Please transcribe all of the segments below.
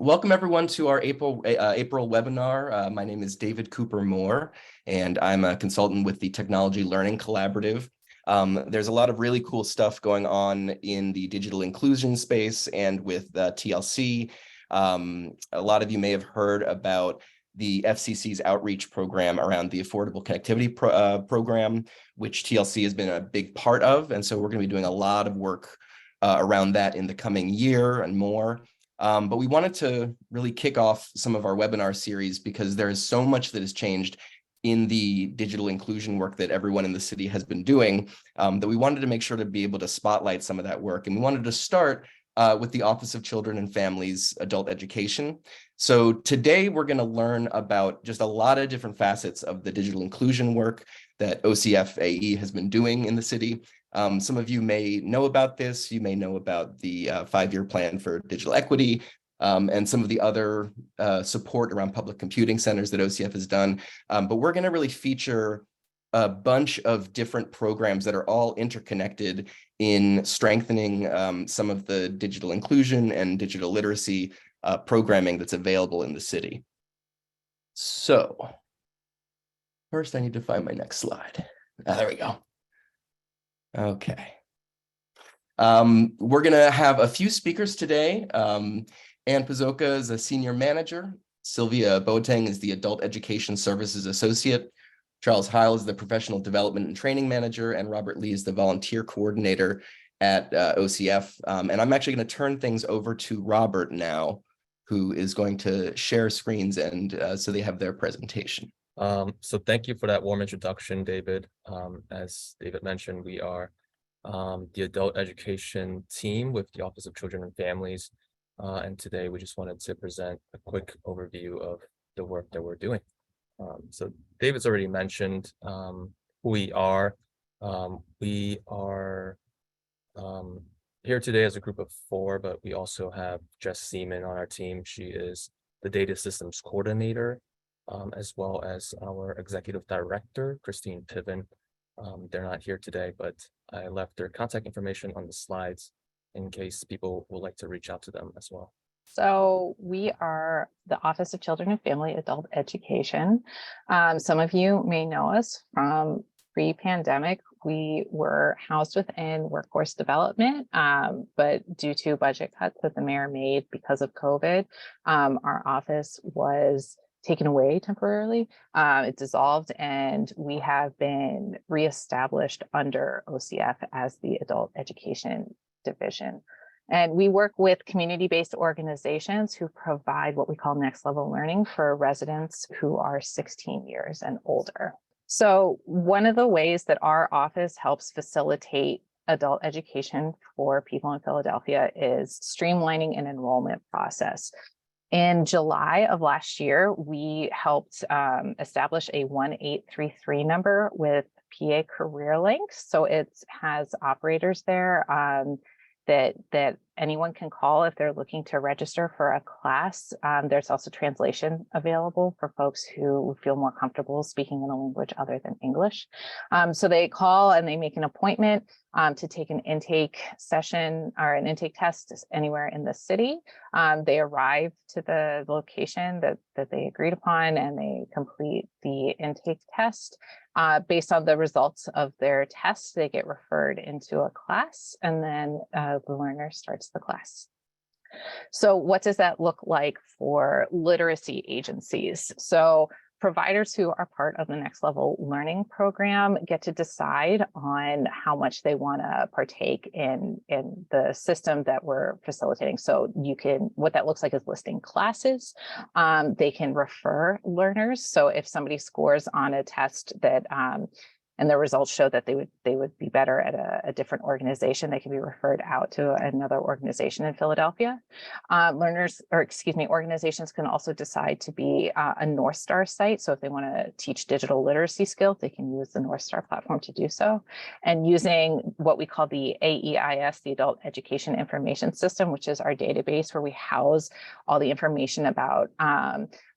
Welcome everyone to our April webinar. My name is David Cooper Moore, and I'm a consultant with the Technology Learning Collaborative. There's a lot of really cool stuff going on in the digital inclusion space and with TLC. A lot of you may have heard about the FCC's outreach program around the Affordable Connectivity program, which TLC has been a big part of. And so we're going to be doing a lot of work around that in the coming year and more. But we wanted to really kick off some of our webinar series because there is so much that has changed in the digital inclusion work that everyone in the city has been doing, that we wanted to make sure to be able to spotlight some of that work. And we wanted to start with the Office of Children and Families Adult Education. So today we're going to learn about just a lot of different facets of the digital inclusion work that OCF-AE has been doing in the city. Some of you may know about this. You may know about the 5-year plan for digital equity and some of the other support around public computing centers that OCF has done. But we're going to really feature a bunch of different programs that are all interconnected in strengthening some of the digital inclusion and digital literacy programming that's available in the city. So first, I need to find my next slide. There we go. Okay. We're going to have a few speakers today. Ann Pazoka is a senior manager. Sylvia Boateng is the Adult Education Services Associate. Charles Heil is the Professional Development and Training Manager, and Robert Lee is the Volunteer Coordinator at OCF. And I'm actually going to turn things over to Robert now, who is going to share screens and so they have their presentation. So thank you for that warm introduction, David. As David mentioned, we are the adult education team with the Office of Children and Families. And today we just wanted to present a quick overview of the work that we're doing. So David's already mentioned who we are. We are here today as a group of 4, but we also have Jess Seaman on our team. She is the Data Systems Coordinator, as well as our Executive Director, Christine Piven. They're not here today, but I left their contact information on the slides in case people would like to reach out to them as well. So we are the Office of Children and Family Adult Education. Some of you may know us from pre-pandemic. We were housed within workforce development, but due to budget cuts that the mayor made because of COVID, our office was taken away temporarily. It dissolved, and we have been reestablished under OCF as the Adult Education Division. And we work with community-based organizations who provide what we call next level learning for residents who are 16 years and older. So one of the ways that our office helps facilitate adult education for people in Philadelphia is streamlining an enrollment process. In July of last year, we helped establish a 1833 number with PA Career Links. So it has operators there that anyone can call if they're looking to register for a class. There's also translation available for folks who feel more comfortable speaking in a language other than English. So they call and they make an appointment to take an intake session or an intake test anywhere in the city. They arrive to the location that they agreed upon, and they complete the intake test. Based on the results of their tests, they get referred into a class, and then the learner starts the class. So what does that look like for literacy agencies? So providers who are part of the Next Level Learning program get to decide on how much they want to partake in the system that we're facilitating. So what that looks like is listing classes. They can refer learners. So if somebody scores on a test that and the results show that they would be better at a different organization, they can be referred out to another organization in Philadelphia. Organizations can also decide to be a Northstar site. So if they want to teach digital literacy skills, they can use the Northstar platform to do so. And using what we call the AEIS, the Adult Education Information System, which is our database where we house all the information about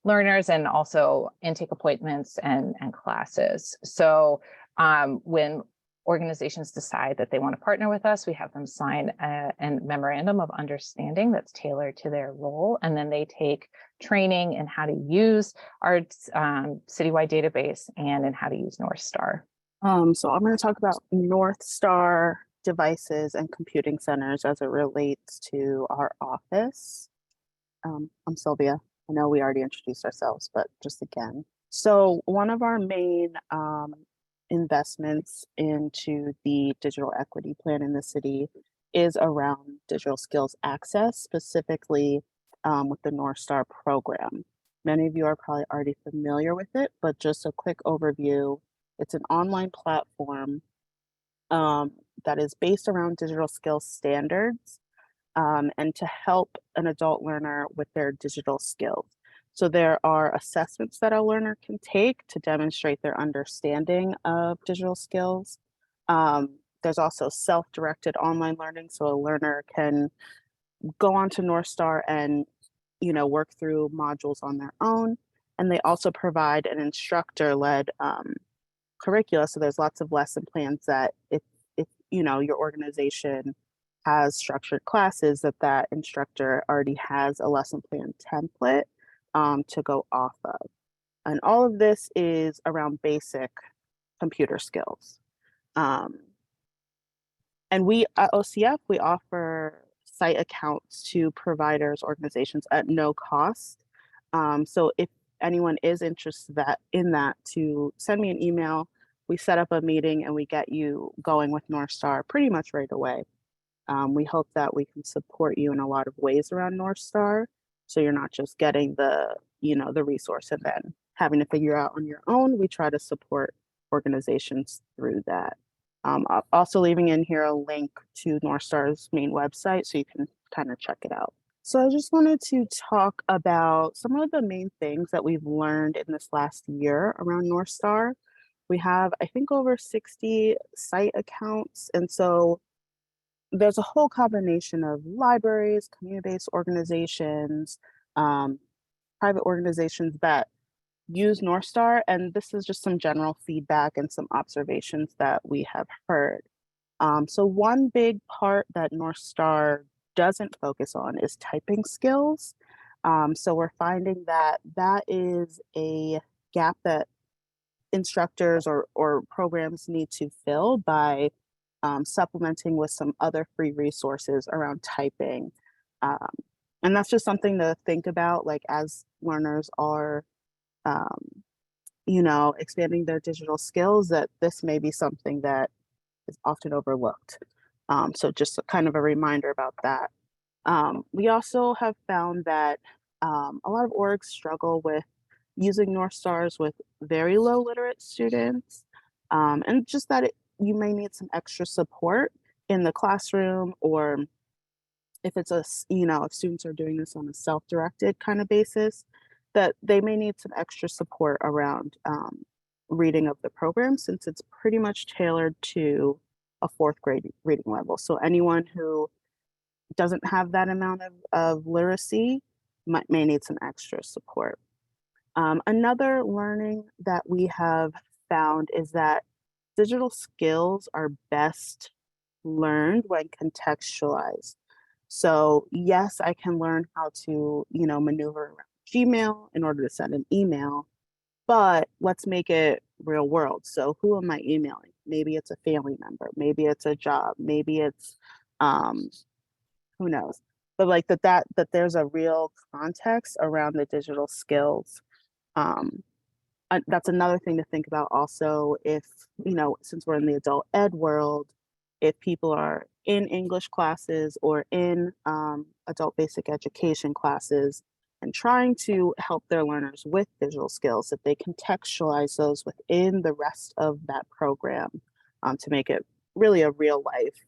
learners and also intake appointments and classes. So when organizations decide that they want to partner with us, we have them sign a memorandum of understanding that's tailored to their role. And then they take training in how to use our citywide database and in how to use Northstar. So I'm going to talk about Northstar devices and computing centers as it relates to our office. I'm Sylvia. I know we already introduced ourselves, but just again. So one of our main investments into the digital equity plan in the city is around digital skills access, specifically with the Northstar program. Many of you are probably already familiar with it, but just a quick overview. It's an online platform that is based around digital skills standards and to help an adult learner with their digital skills. So there are assessments that a learner can take to demonstrate their understanding of digital skills. There's also self-directed online learning, so a learner can go onto Northstar and work through modules on their own. And they also provide an instructor-led curricula. So there's lots of lesson plans that if your organization has structured classes, that instructor already has a lesson plan template to go off of. And all of this is around basic computer skills. And we at OCF, we offer site accounts to providers, organizations at no cost. So if anyone is interested in that, to send me an email. We set up a meeting and we get you going with Northstar pretty much right away. We hope that we can support you in a lot of ways around Northstar, so you're not just getting the resource and then having to figure out on your own. We try to support organizations through that. Also leaving in here a link to Northstar's main website so you can kind of check it out. So I just wanted to talk about some of the main things that we've learned in this last year around Northstar. We have, I think, over 60 site accounts. And so there's a whole combination of libraries, community-based organizations, private organizations that use Northstar. And this is just some general feedback and some observations that we have heard. So one big part that Northstar doesn't focus on is typing skills. So we're finding that is a gap that instructors or programs need to fill by supplementing with some other free resources around typing. And that's just something to think about, like as learners are, expanding their digital skills, that this may be something that is often overlooked. So just kind of a reminder about that. We also have found that a lot of orgs struggle with using Northstars with very low literate students, and just that you may need some extra support in the classroom, or if it's if students are doing this on a self-directed kind of basis, that they may need some extra support around reading of the program, since it's pretty much tailored to a 4th grade reading level. So anyone who doesn't have that amount of literacy may need some extra support. Another learning that we have found is that digital skills are best learned when contextualized. So yes, I can learn how to, maneuver around Gmail in order to send an email, but let's make it real world. So who am I emailing? Maybe it's a family member, maybe it's a job, maybe it's, who knows? But like that there's a real context around the digital skills. That's another thing to think about also, if, since we're in the adult ed world, if people are in English classes or in adult basic education classes and trying to help their learners with digital skills, that they contextualize those within the rest of that program to make it really a real life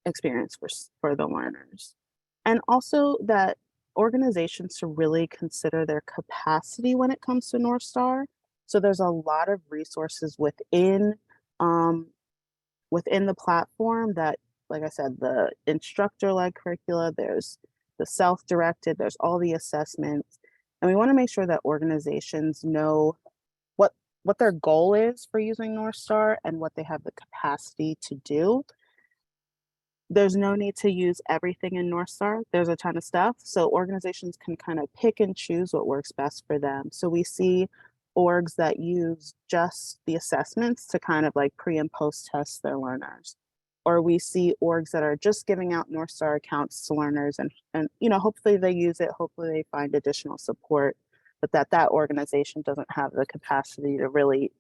experience for the learners. And also that organizations to really consider their capacity when it comes to Northstar. So there's a lot of resources within the platform that, like I said, the instructor-led curricula, there's the self-directed, there's all the assessments. And we want to make sure that organizations know what their goal is for using Northstar and what they have the capacity to do. There's no need to use everything in Northstar. There's a ton of stuff. So organizations can kind of pick and choose what works best for them. So we see orgs that use just the assessments to kind of like pre and post test their learners. Or we see orgs that are just giving out Northstar accounts to learners and you know, hopefully they use it, hopefully they find additional support, but that organization doesn't have the capacity to really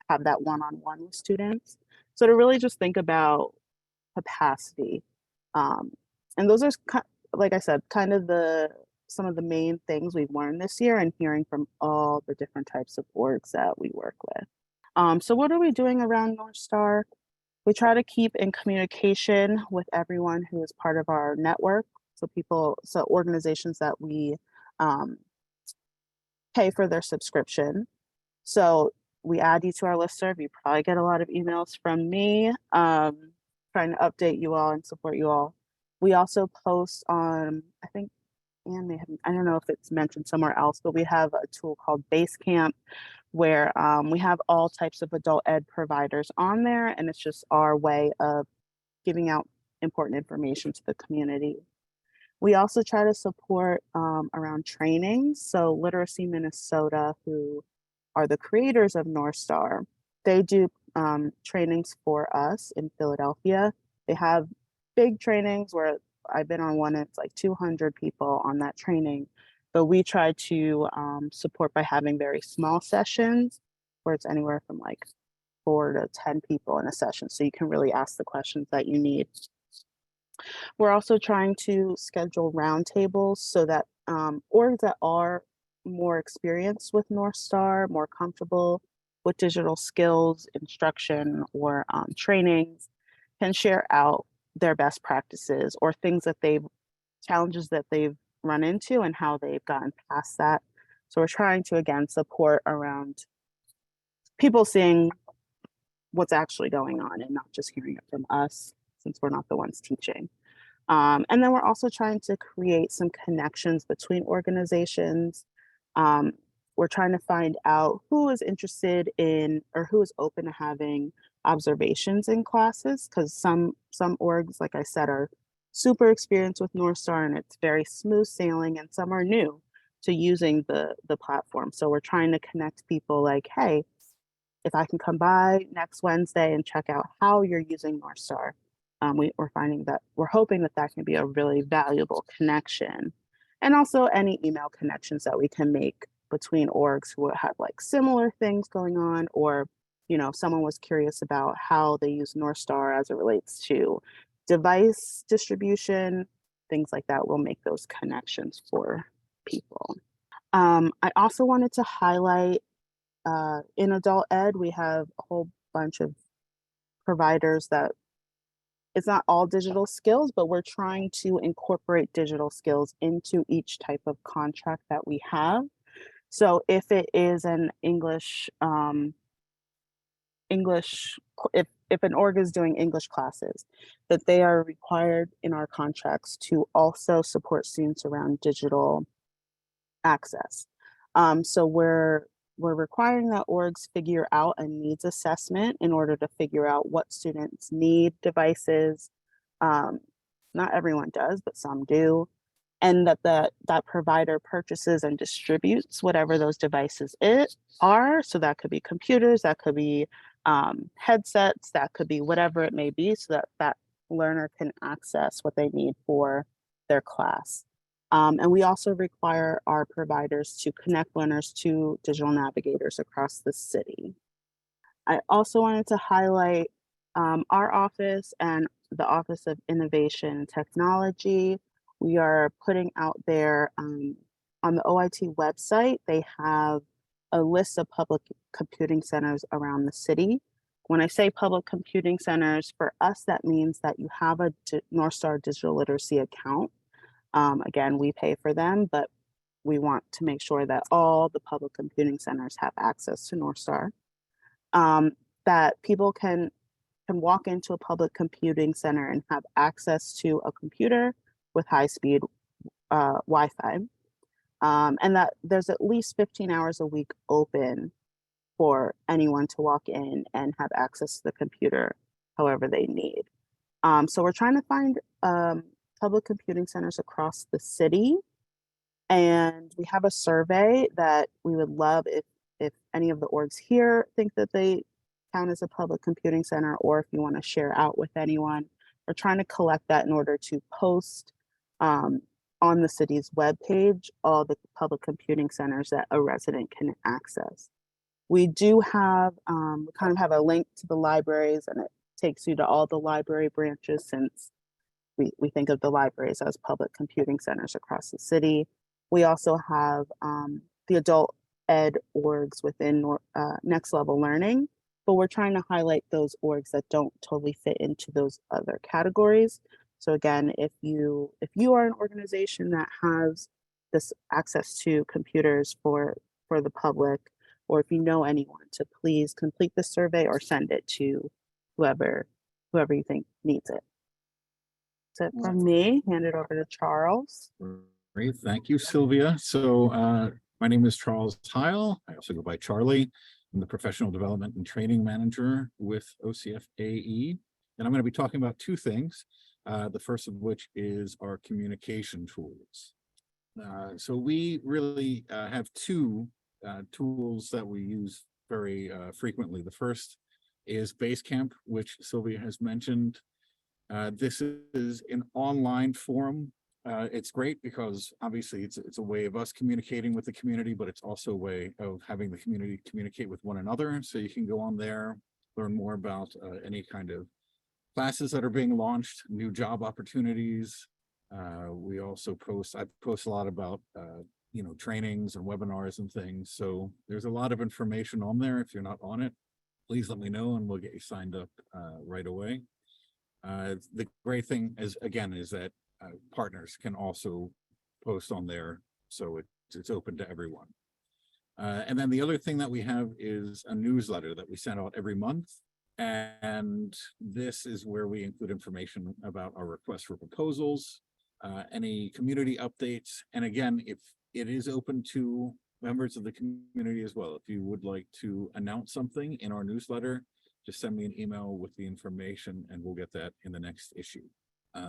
have that one-on-one with students. So to really just think about capacity. And those are, like I said, kind of some of the main things we've learned this year and hearing from all the different types of orgs that we work with. So what are we doing around Northstar? We try to keep in communication with everyone who is part of our network. So organizations that we pay for their subscription. So we add you to our listserv. You probably get a lot of emails from me trying to update you all and support you all. We also post on, I think Anne may have, I don't know if it's mentioned somewhere else, but we have a tool called Basecamp where we have all types of adult ed providers on there, and it's just our way of giving out important information to the community. We also try to support around trainings. So Literacy Minnesota, who are the creators of Northstar, they do trainings for us in Philadelphia. They have big trainings where I've been on one, it's like 200 people on that training, but we try to support by having very small sessions where it's anywhere from like 4 to 10 people in a session. So you can really ask the questions that you need. We're also trying to schedule roundtables so that orgs that are more experienced with Northstar, more comfortable with digital skills, instruction, or trainings can share out their best practices or challenges that they've run into and how they've gotten past that. So we're trying to, again, support around people seeing what's actually going on and not just hearing it from us, since we're not the ones teaching. And then we're also trying to create some connections between organizations. We're trying to find out who is interested in or who is open to having observations in classes, because some orgs, like I said, are super experienced with Northstar and it's very smooth sailing, and some are new to using the platform. So we're trying to connect people like, hey, if I can come by next Wednesday and check out how you're using Northstar. We're hoping that can be a really valuable connection, and also any email connections that we can make between orgs who have like similar things going on, or you know, someone was curious about how they use Northstar as it relates to device distribution, things like that. We'll make those connections for people. I also wanted to highlight in adult ed, we have a whole bunch of providers that it's not all digital skills, but we're trying to incorporate digital skills into each type of contract that we have. So if it is an English, if an org is doing English classes, that they are required in our contracts to also support students around digital access. So we're requiring that orgs figure out a needs assessment in order to figure out what students need devices. Not everyone does, but some do. And that provider purchases and distributes whatever those devices are. So that could be computers, that could be headsets, that could be whatever it may be, so that learner can access what they need for their class. And we also require our providers to connect learners to digital navigators across the city. I also wanted to highlight our office and the Office of Innovation and Technology. We are putting out there on the OIT website, they have a list of public computing centers around the city. When I say public computing centers, for us, that means that you have a Northstar digital literacy account. Again, we pay for them, but we want to make sure that all the public computing centers have access to Northstar. That people can walk into a public computing center and have access to a computer with high-speed Wi-Fi. And that there's at least 15 hours a week open for anyone to walk in and have access to the computer however they need. So we're trying to find public computing centers across the city. And we have a survey that we would love if any of the orgs here think that they count as a public computing center, or if you want to share out with anyone. We're trying to collect that in order to post on the city's webpage all the public computing centers that a resident can access. We do have, we kind of have a link to the libraries, and it takes you to all the library branches, since we think of the libraries as public computing centers across the city. We also have the adult ed orgs within Next Level Learning, but we're trying to highlight those orgs that don't totally fit into those other categories. So again, if you are an organization that has this access to computers for the public, or if you know anyone, to please complete the survey or send it to whoever you think needs it. That's it from me. Hand it over to Charles. Great, thank you, Sylvia. So my name is Charles Heil. I also go by Charlie. I'm the Professional Development and Training Manager with OCF-AE. And I'm going to be talking about two things. The first of which is our communication tools. So we really have two tools that we use very frequently. The first is Basecamp, which Sylvia has mentioned. This is an online forum. It's great because obviously it's a way of us communicating with the community, but it's also a way of having the community communicate with one another. So you can go on there, learn more about any kind of classes that are being launched, new job opportunities. We also I post a lot about trainings and webinars and things. So there's a lot of information on there. If you're not on it, please let me know and we'll get you signed up right away. The great thing is that partners can also post on there, so it's open to everyone. And then the other thing that we have is a newsletter that we send out every month. And this is where we include information about our requests for proposals, any community updates. And again, if it is open to members of the community as well, if you would like to announce something in our newsletter, just send me an email with the information and we'll get that in the next issue.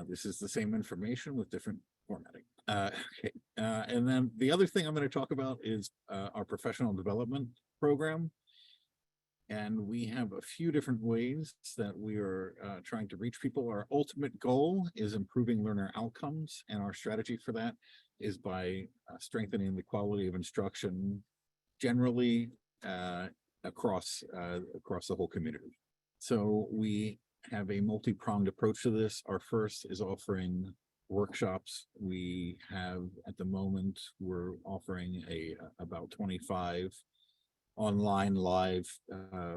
This is the same information with different formatting. Okay. And then the other thing I'm going to talk about is our professional development program. And we have a few different ways that we are trying to reach people. Our ultimate goal is improving learner outcomes, and our strategy for that is by strengthening the quality of instruction generally across the whole community. So we have a multi-pronged approach to this. Our first is offering workshops. We have at the moment, we're offering about 25 online live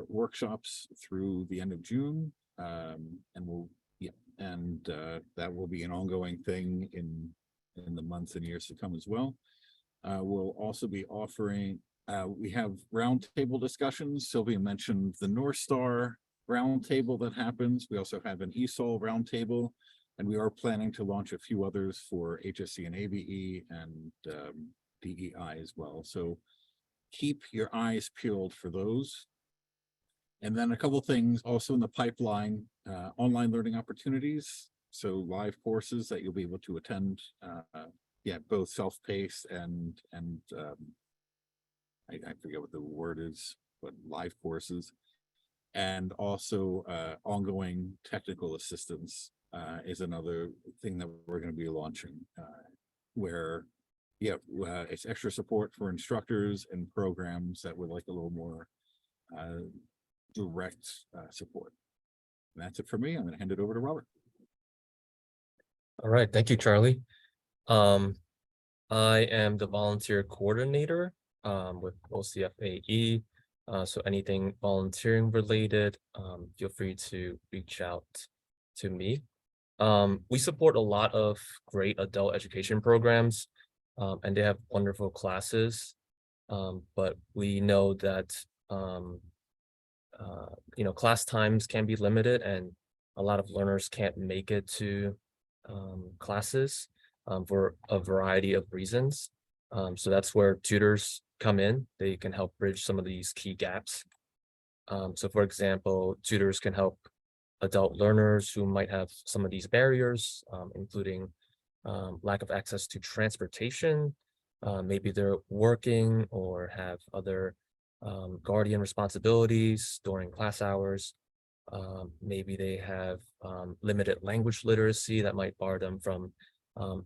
workshops through the end of June, and that will be an ongoing thing in the months and years to come as well. We'll also be offering, we have roundtable discussions. Sylvia mentioned the Northstar roundtable that happens. We also have an ESOL roundtable, and we are planning to launch a few others for HSC and ABE and DEI as well. So keep your eyes peeled for those. And then a couple of things also in the pipeline, online learning opportunities. So live courses that you'll be able to attend, both self-paced and I forget what the word is, but live courses. And also ongoing technical assistance is another thing that we're going to be launching, where it's extra support for instructors and programs that would like a little more direct support. And that's it for me. I'm going to hand it over to Robert. All right, thank you, Charlie. I am the volunteer coordinator with OCF-AE. So anything volunteering related, feel free to reach out to me. We support a lot of great adult education programs, and they have wonderful classes. But we know that class times can be limited, and a lot of learners can't make it to classes for a variety of reasons. So that's where tutors come in, they can help bridge some of these key gaps. So for example, tutors can help adult learners who might have some of these barriers, including lack of access to transportation. Maybe they're working or have other guardian responsibilities during class hours. Maybe they have limited language literacy that might bar them from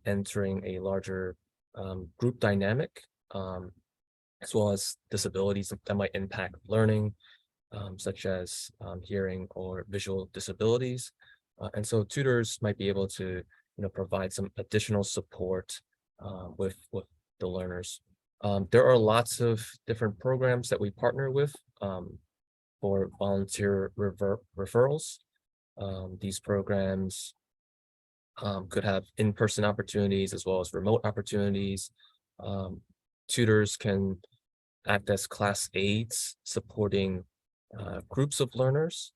entering a larger group dynamic, as well as disabilities that might impact learning, such as hearing or visual disabilities. And so tutors might be able to, provide some additional support with the learners. There are lots of different programs that we partner with for volunteer referrals. These programs could have in-person opportunities as well as remote opportunities. Tutors can act as class aides supporting groups of learners.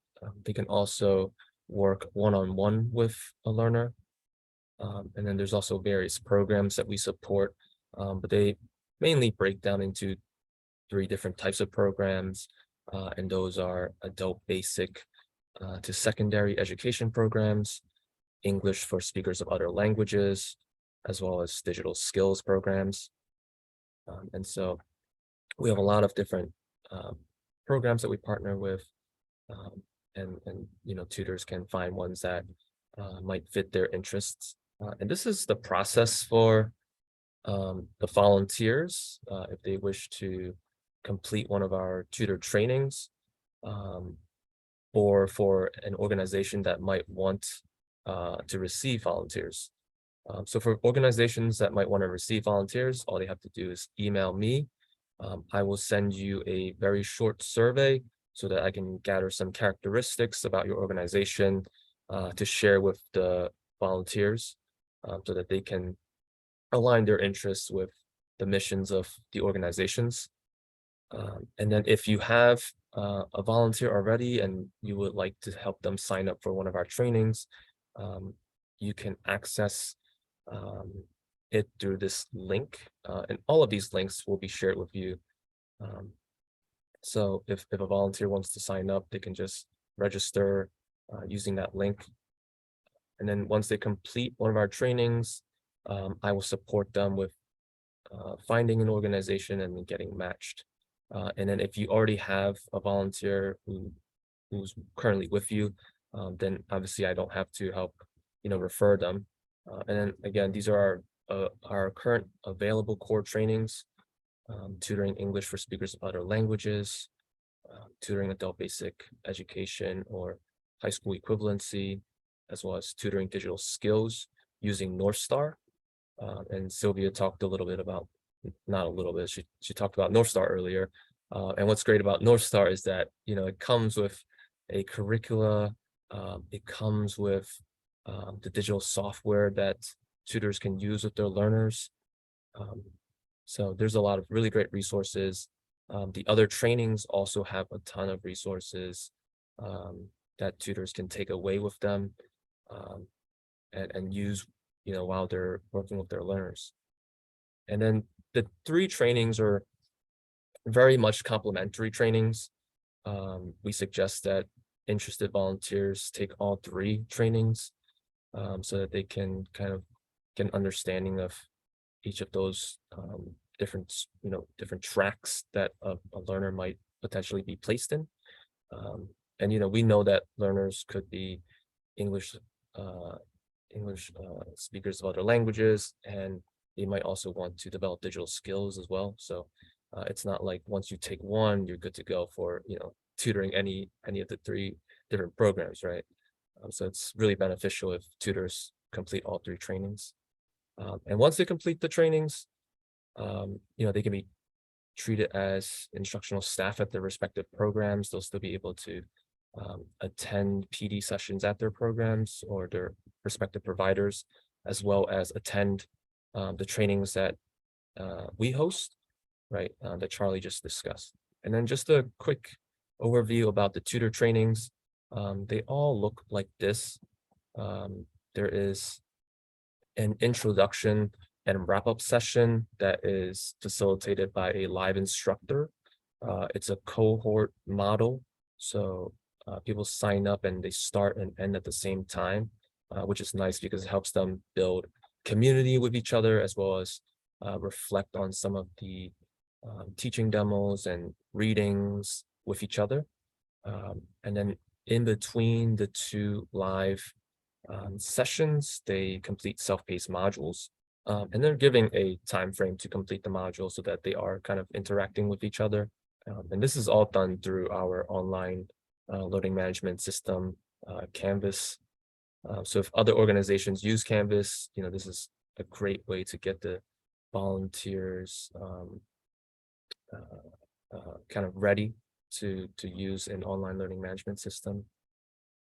They can also work one-on-one with a learner. And then there's also various programs that we support, but they mainly break down into 3 different types of programs. And those are adult basic to secondary education programs, English for speakers of other languages, as well as digital skills programs. And so we have a lot of different programs that we partner with, and tutors can find ones that might fit their interests. And this is the process for the volunteers if they wish to complete one of our tutor trainings, or for an organization that might want to receive volunteers. So for organizations that might want to receive volunteers, all they have to do is email me. I will send you a very short survey so that I can gather some characteristics about your organization to share with the volunteers, so that they can align their interests with the missions of the organizations. And then if you have a volunteer already and you would like to help them sign up for one of our trainings, you can access it through this link, and all of these links will be shared with you. So if a volunteer wants to sign up, they can just register using that link. And then once they complete one of our trainings, I will support them with finding an organization and getting matched. And then if you already have a volunteer who's currently with you, then obviously I don't have to help, refer them. And then again, these are our current available core trainings: tutoring English for speakers of other languages, tutoring adult basic education or high school equivalency, as well as tutoring digital skills using Northstar. And Sylvia talked a little bit about, not a little bit, she talked about Northstar earlier. And what's great about Northstar is that, it comes with a curricula, it comes with the digital software that tutors can use with their learners. So there's a lot of really great resources. The other trainings also have a ton of resources that tutors can take away with them and use, while they're working with their learners. And then the 3 trainings are very much complementary trainings. We suggest that interested volunteers take all 3 trainings so that they can kind of get an understanding of each of those different tracks that a learner might potentially be placed in. And we know that learners could be English speakers of other languages, and they might also want to develop digital skills as well. So it's not like once you take one, you're good to go for tutoring any of the 3 different programs, right? So it's really beneficial if tutors complete all 3 trainings. And once they complete the trainings, they can be treated as instructional staff at their respective programs. They'll still be able to attend PD sessions at their programs or their respective providers, as well as attend the trainings that we host, right, that Charlie just discussed. And then just a quick overview about the tutor trainings. They all look like this. There is an introduction and wrap-up session that is facilitated by a live instructor. It's a cohort model, so people sign up and they start and end at the same time, which is nice because it helps them build community with each other, as well as reflect on some of the teaching demos and readings with each other. And then in between the two live sessions, they complete self-paced modules. And they're giving a time frame to complete the module so that they are kind of interacting with each other. And this is all done through our online learning management system, Canvas. So if other organizations use Canvas, this is a great way to get the volunteers kind of ready to use an online learning management system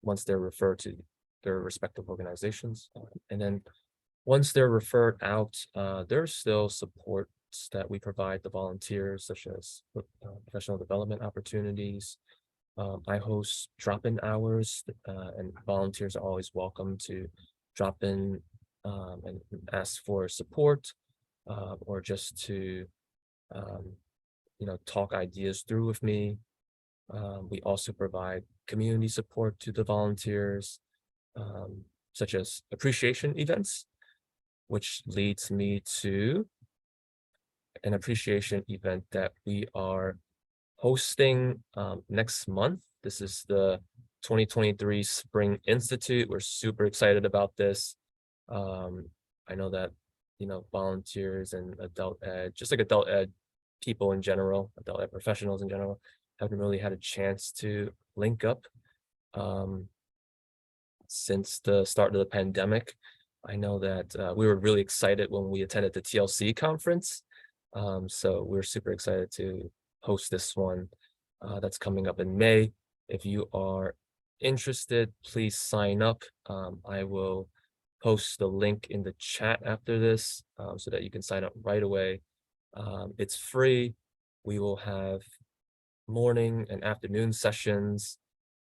once they're referred to their respective organizations. And then once they're referred out, there's still supports that we provide the volunteers, such as professional development opportunities. I host drop-in hours, and volunteers are always welcome to drop in and ask for support, or just to talk ideas through with me. We also provide community support to the volunteers, such as appreciation events, which leads me to an appreciation event that we are hosting next month. This is the 2023 Spring Institute. We're super excited about this. I know that volunteers and adult ed, just like adult ed people in general, adult ed professionals in general, haven't really had a chance to link up since the start of the pandemic. I know that we were really excited when we attended the TLC conference. So we're super excited to host this one that's coming up in May. If you are interested, please sign up. I will post the link in the chat after this so that you can sign up right away. It's free. We will have morning and afternoon sessions.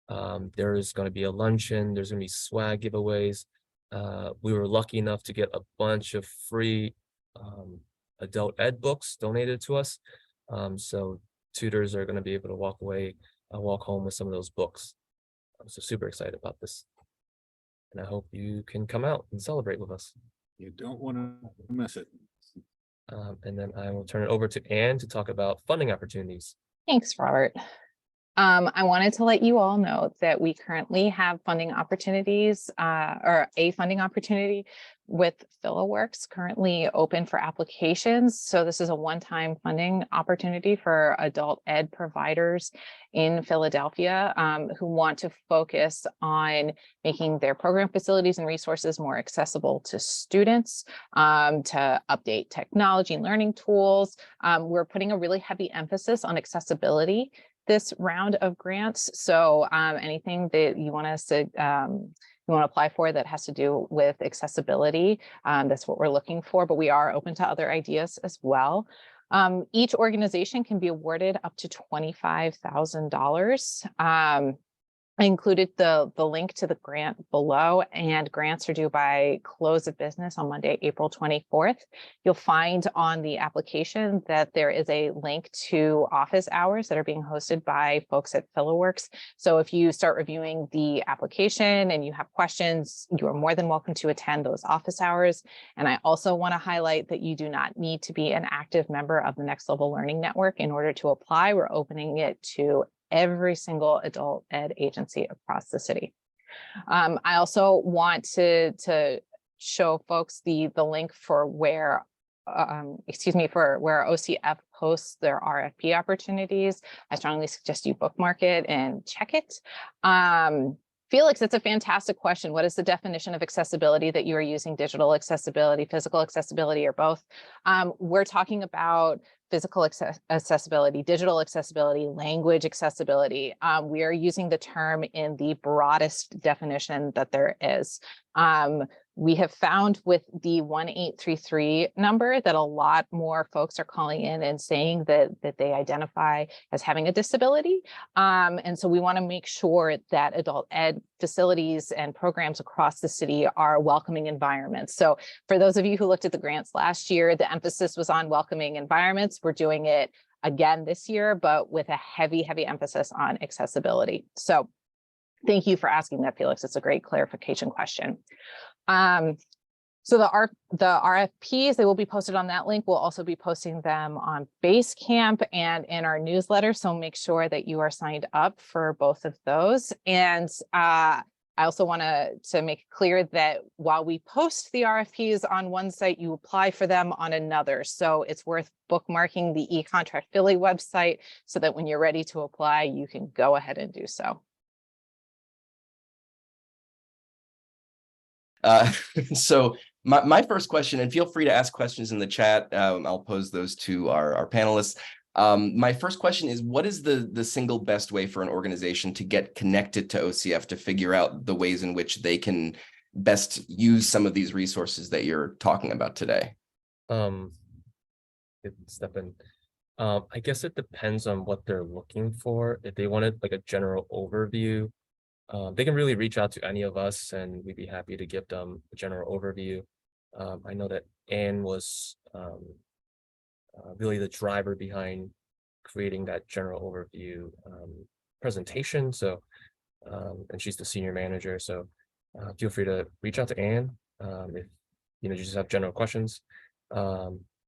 There is going to be a luncheon. There's going to be swag giveaways. We were lucky enough to get a bunch of free adult ed books donated to us. So tutors are going to be able to walk home with some of those books. I'm so super excited about this. And I hope you can come out and celebrate with us. You don't want to miss it. And then I will turn it over to Anne to talk about funding opportunities. Thanks, Robert. I wanted to let you all know that we currently have funding opportunities, or a funding opportunity with PhilaWorks currently open for applications. So this is a one-time funding opportunity for adult ed providers in Philadelphia who want to focus on making their program facilities and resources more accessible to students, to update technology and learning tools. We're putting a really heavy emphasis on accessibility this round of grants. So anything that you want us to apply for that has to do with accessibility, that's what we're looking for, but we are open to other ideas as well. Each organization can be awarded up to $25,000. I included the link to the grant below, and grants are due by close of business on Monday, April 24th. You'll find on the application that there is a link to office hours that are being hosted by folks at PhilaWorks. So if you start reviewing the application and you have questions, you are more than welcome to attend those office hours. And I also want to highlight that you do not need to be an active member of the Next Level Learning Network in order to apply. We're opening it to every single adult ed agency across the city. I also want to show folks the link for where, for where OCF posts their RFP opportunities. I strongly suggest you bookmark it and check it. Felix, it's a fantastic question. What is the definition of accessibility that you are using? Digital accessibility, physical accessibility, or both? We're talking about physical accessibility, digital accessibility, language accessibility. We are using the term in the broadest definition that there is. We have found with the 1833 number that a lot more folks are calling in and saying that they identify as having a disability. And so we want to make sure that adult ed facilities and programs across the city are welcoming environments. So for those of you who looked at the grants last year, the emphasis was on welcoming environments. We're doing it again this year, but with a heavy emphasis on accessibility. So thank you for asking that, Felix. It's a great clarification question. So the RFPs, they will be posted on that link. We'll also be posting them on Basecamp and in our newsletter. So make sure that you are signed up for both of those. And I also want to make it clear that while we post the RFPs on one site, you apply for them on another. So it's worth bookmarking the eContract Philly website so that when you're ready to apply, you can go ahead and do so. So my first question, and feel free to ask questions in the chat. I'll pose those to our panelists. My first question is, what is the single best way for an organization to get connected to OCF to figure out the ways in which they can best use some of these resources that you're talking about today? Step in. I guess it depends on what they're looking for. If they wanted like a general overview, they can really reach out to any of us and we'd be happy to give them a general overview. I know that Anne was really the driver behind creating that general overview presentation. So, and she's the senior manager. So feel free to reach out to Anne if you just have general questions.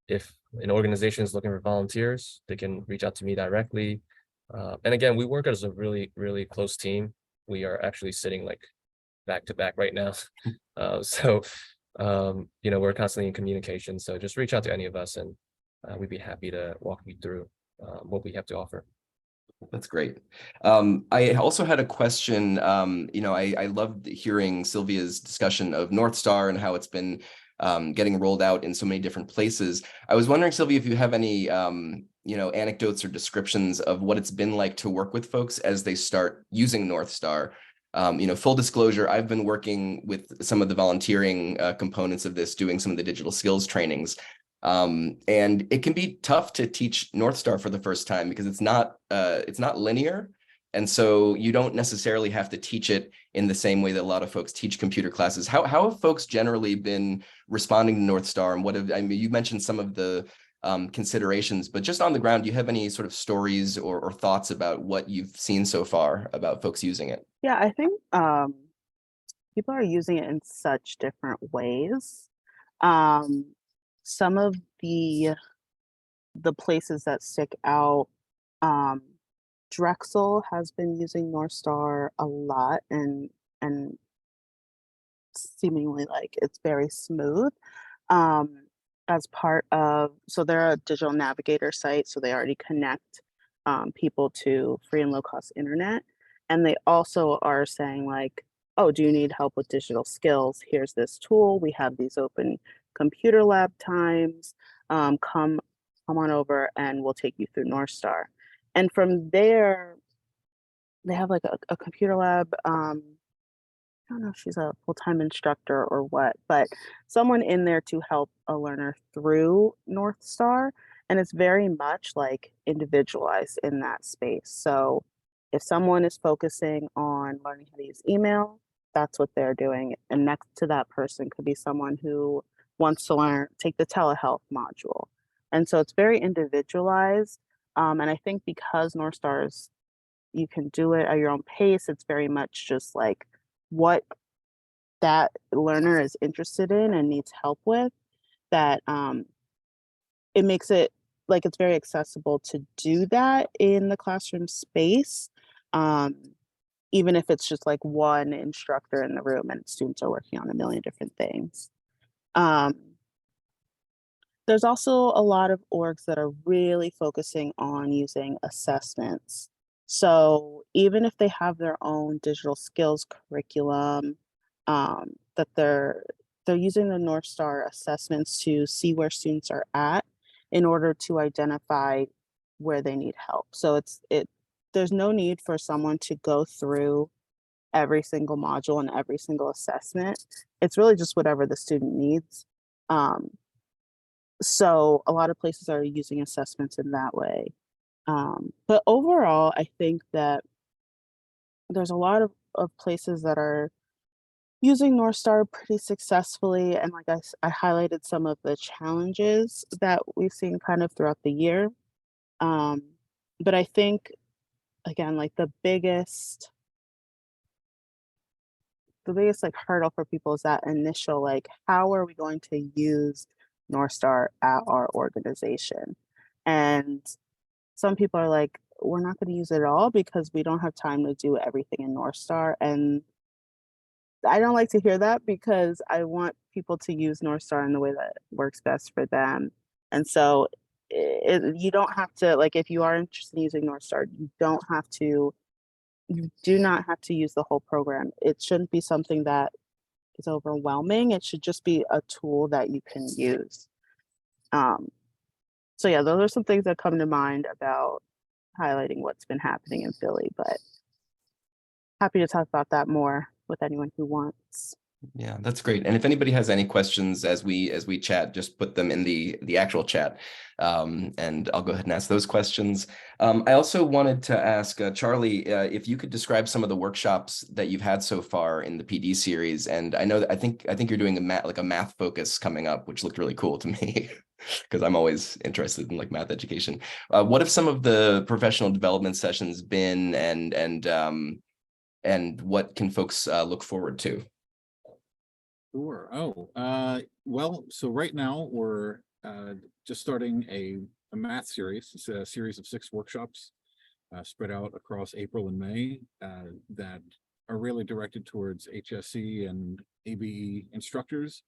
If an organization is looking for volunteers, they can reach out to me directly. And again, we work as a really close team. We are actually sitting like back to back right now. So, we're constantly in communication. So just reach out to any of us and we'd be happy to walk you through what we have to offer. That's great. I also had a question. I loved hearing Sylvia's discussion of Northstar and how it's been getting rolled out in so many different places. I was wondering, Sylvia, if you have any anecdotes or descriptions of what it's been like to work with folks as they start using Northstar. Full disclosure, I've been working with some of the volunteering components of this, doing some of the digital skills trainings. And it can be tough to teach Northstar for the first time because it's not linear. And so you don't necessarily have to teach it in the same way that a lot of folks teach computer classes. How have folks generally been responding to Northstar? And you mentioned some of the considerations, but just on the ground, do you have any sort of stories or thoughts about what you've seen so far about folks using it? Yeah, I think people are using it in such different ways. Some of the places that stick out, Drexel has been using Northstar a lot and seemingly like it's very smooth. As part of, so they're a digital navigator site, so they already connect people to free and low cost internet. And they also are saying like, oh, do you need help with digital skills? Here's this tool. We have these open computer lab times. Come on over and we'll take you through Northstar. And from there, they have like a computer lab. I don't know if she's a full-time instructor or what, but someone in there to help a learner through Northstar. And it's very much like individualized in that space. So if someone is focusing on learning how to use email, that's what they're doing. And next to that person could be someone who wants to take the telehealth module. And so it's very individualized. And I think because Northstar is, you can do it at your own pace, it's very much just like what that learner is interested in and needs help with, that it makes it like it's very accessible to do that in the classroom space, even if it's just like one instructor in the room and students are working on a million different things. There's also a lot of orgs that are really focusing on using assessments. So even if they have their own digital skills curriculum, that they're using the Northstar assessments to see where students are at in order to identify where they need help. So there's no need for someone to go through every single module and every single assessment. It's really just whatever the student needs. So a lot of places are using assessments in that way. But overall, I think that there's a lot of places that are using Northstar pretty successfully. And like I highlighted some of the challenges that we've seen kind of throughout the year. But I think, again, like the biggest like hurdle for people is that initial, like, how are we going to use Northstar at our organization? And some people are like, we're not going to use it at all because we don't have time to do everything in Northstar. And I don't like to hear that because I want people to use Northstar in the way that works best for them. And so you don't have to, like, if you are interested in using Northstar, you do not have to use the whole program. It shouldn't be something that is overwhelming. It should just be a tool that you can use. So yeah, those are some things that come to mind about highlighting what's been happening in Philly, but happy to talk about that more with anyone who wants. Yeah, that's great. And if anybody has any questions as we chat, just put them in the actual chat, and I'll go ahead and ask those questions. I also wanted to ask Charlie if you could describe some of the workshops that you've had so far in the PD series. And I know that I think you're doing a math focus coming up, which looked really cool to me because I'm always interested in like math education. What have some of the professional development sessions been, and what can folks look forward to? Sure. Well, so right now we're just starting a math series. It's a series of 6 workshops spread out across April and May that are really directed towards HSE and ABE instructors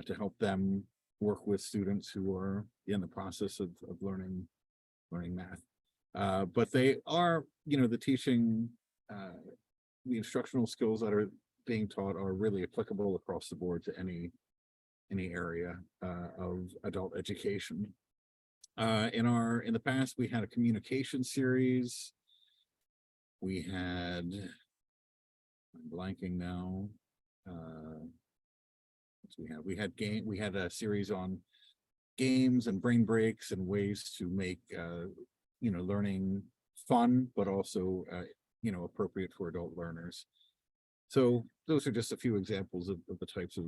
to help them work with students who are in the process of learning math. But they are, the teaching, the instructional skills that are being taught are really applicable across the board to any area of adult education. In the past, we had a communication series. We had, I'm blanking now. We had a series on games and brain breaks and ways to make learning fun, but also appropriate for adult learners. So those are just a few examples of the types of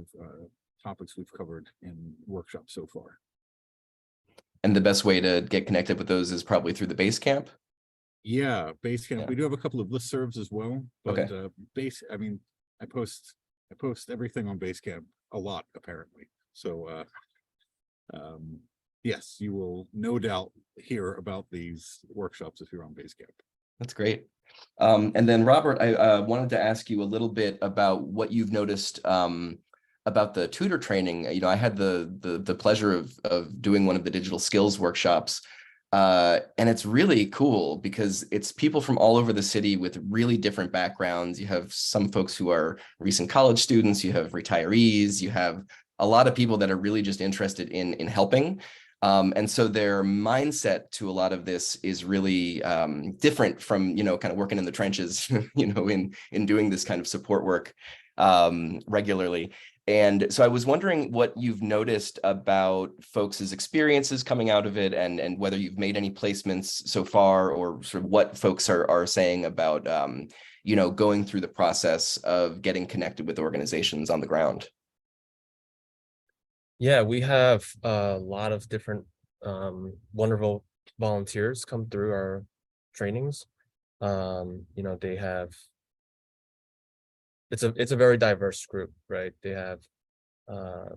topics we've covered in workshops so far. And the best way to get connected with those is probably through the Basecamp? Yeah, Basecamp. Yeah. We do have a couple of listservs as well, but Okay. I post everything on Basecamp a lot, apparently. So yes, you will no doubt hear about these workshops if you're on Basecamp. That's great. And then Robert, I wanted to ask you a little bit about what you've noticed about the tutor training. I had the pleasure of doing one of the digital skills workshops, and it's really cool because it's people from all over the city with really different backgrounds. You have some folks who are recent college students, you have retirees, you have a lot of people that are really just interested in helping. And so their mindset to a lot of this is really different from, kind of working in the trenches, in doing this kind of support work regularly. And so I was wondering what you've noticed about folks' experiences coming out of it, and whether you've made any placements so far, or sort of what folks are saying about, going through the process of getting connected with organizations on the ground. Yeah, we have a lot of different wonderful volunteers come through our trainings. They have, it's a very diverse group, right? They have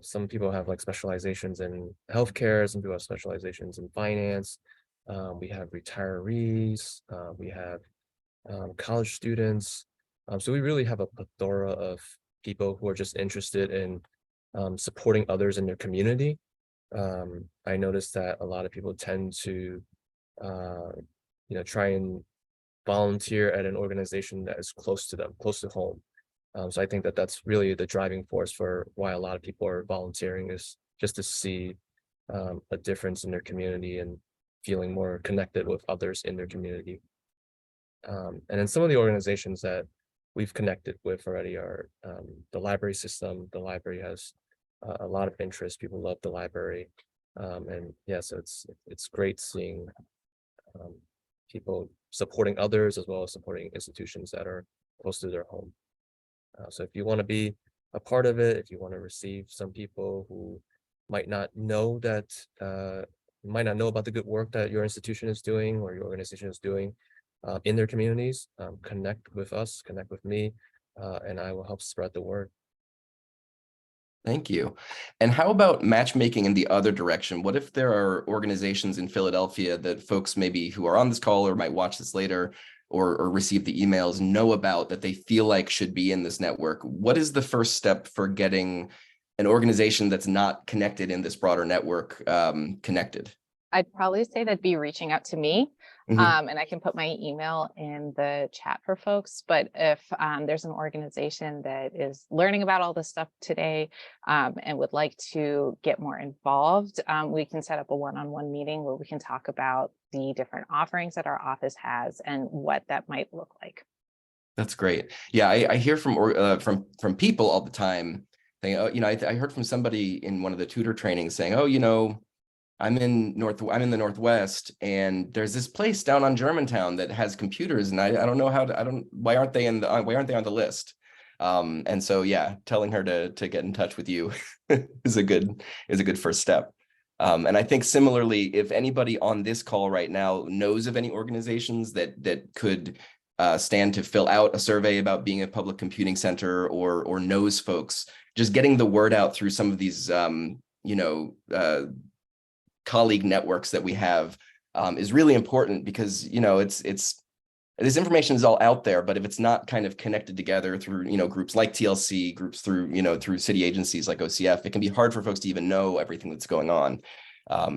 some people have like specializations in healthcare, some people have specializations in finance. We have retirees, we have college students. So we really have a plethora of people who are just interested in supporting others in their community. I noticed that a lot of people tend to, try and volunteer at an organization that is close to them, close to home. So I think that that's really the driving force for why a lot of people are volunteering, is just to see a difference in their community and feeling more connected with others in their community. And then some of the organizations that we've connected with already are the library system. The library has a lot of interest. People love the library. And yeah, so it's great seeing people supporting others as well as supporting institutions that are close to their home. So if you want to be a part of it, if you want to receive some people who might not know that, might not know about the good work that your institution is doing or your organization is doing in their communities, connect with us, connect with me, and I will help spread the word. Thank you. And how about matchmaking in the other direction? What if there are organizations in Philadelphia that folks maybe who are on this call or might watch this later or receive the emails know about that they feel like should be in this network? What is the first step for getting an organization that's not connected in this broader network connected? I'd probably say that'd be reaching out to me. Mhm. And I can put my email in the chat for folks. But if there's an organization that is learning about all this stuff today and would like to get more involved, we can set up a one-on-one meeting where we can talk about the different offerings that our office has and what that might look like. That's great. Yeah, I hear from people all the time saying, oh, I heard from somebody in one of the tutor trainings saying, oh, I'm in the Northwest, and there's this place down on Germantown that has computers, and I don't know why aren't they on the list? And so yeah, telling her to get in touch with you is a good first step. And I think similarly, if anybody on this call right now knows of any organizations that could stand to fill out a survey about being a public computing center or knows folks, just getting the word out through some of these colleague networks that we have is really important, because it's this information is all out there, but if it's not kind of connected together through groups like TLC, groups through city agencies like OCF, it can be hard for folks to even know everything that's going on.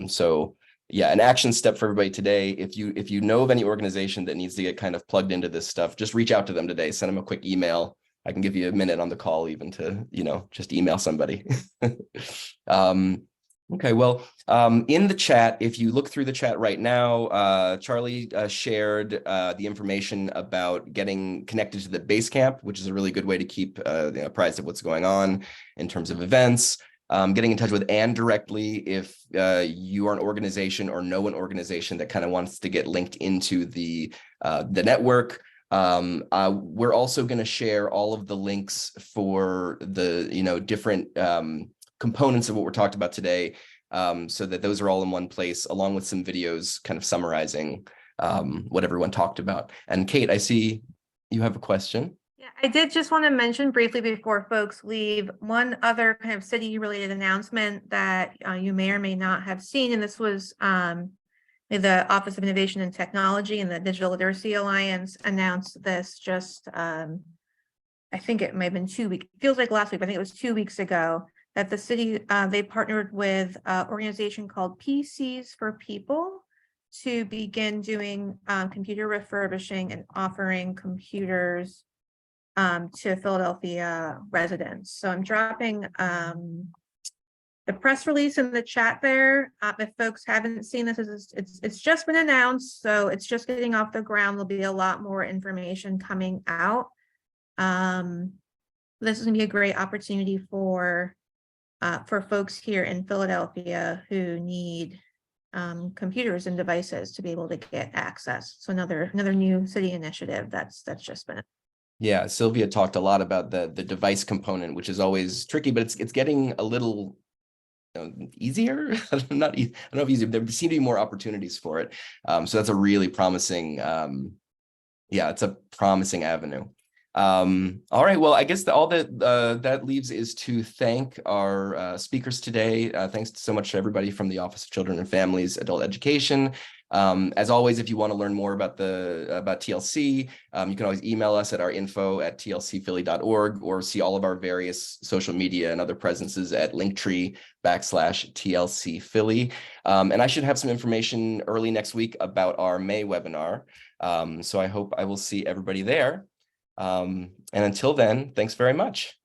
So yeah, an action step for everybody today: if you know of any organization that needs to get kind of plugged into this stuff, just reach out to them today. Send them a quick email. I can give you a minute on the call even to just email somebody. Okay, well, in the chat, if you look through the chat right now, Charlie shared the information about getting connected to the Basecamp, which is a really good way to keep apprised of what's going on in terms of events. Getting in touch with Anne directly if you are an organization or know an organization that kind of wants to get linked into the network. We're also going to share all of the links for the different components of what we're talked about today, so that those are all in one place, along with some videos kind of summarizing what everyone talked about. And Kate, I see you have a question. Yeah, I did just want to mention briefly before folks leave one other kind of city related announcement that you may or may not have seen. And this was the Office of Innovation and Technology and the Digital Literacy Alliance announced this just, I think it may have been 2 weeks, feels like last week, but I think it was 2 weeks ago, that the city, they partnered with an organization called PCs for People to begin doing computer refurbishing and offering computers to Philadelphia residents. So I'm dropping the press release in the chat there. If folks haven't seen this, it's just been announced, so it's just getting off the ground. There'll be a lot more information coming out. This is gonna be a great opportunity for folks here in Philadelphia who need computers and devices to be able to get access. So another new city initiative that's just been. Yeah, Sylvia talked a lot about the device component, which is always tricky, but it's getting a little easier. I don't know if easier. There seem to be more opportunities for it. So that's a really promising. It's a promising avenue. All right, well, I guess all that leaves is to thank our speakers today. Thanks so much to everybody from the Office of Children and Families Adult Education. As always, if you want to learn more about TLC, you can always email us at our info@tlcphilly.org or see all of our various social media and other presences at Linktree/TLC Philly. And I should have some information early next week about our May webinar. So I hope I will see everybody there. And until then, thanks very much.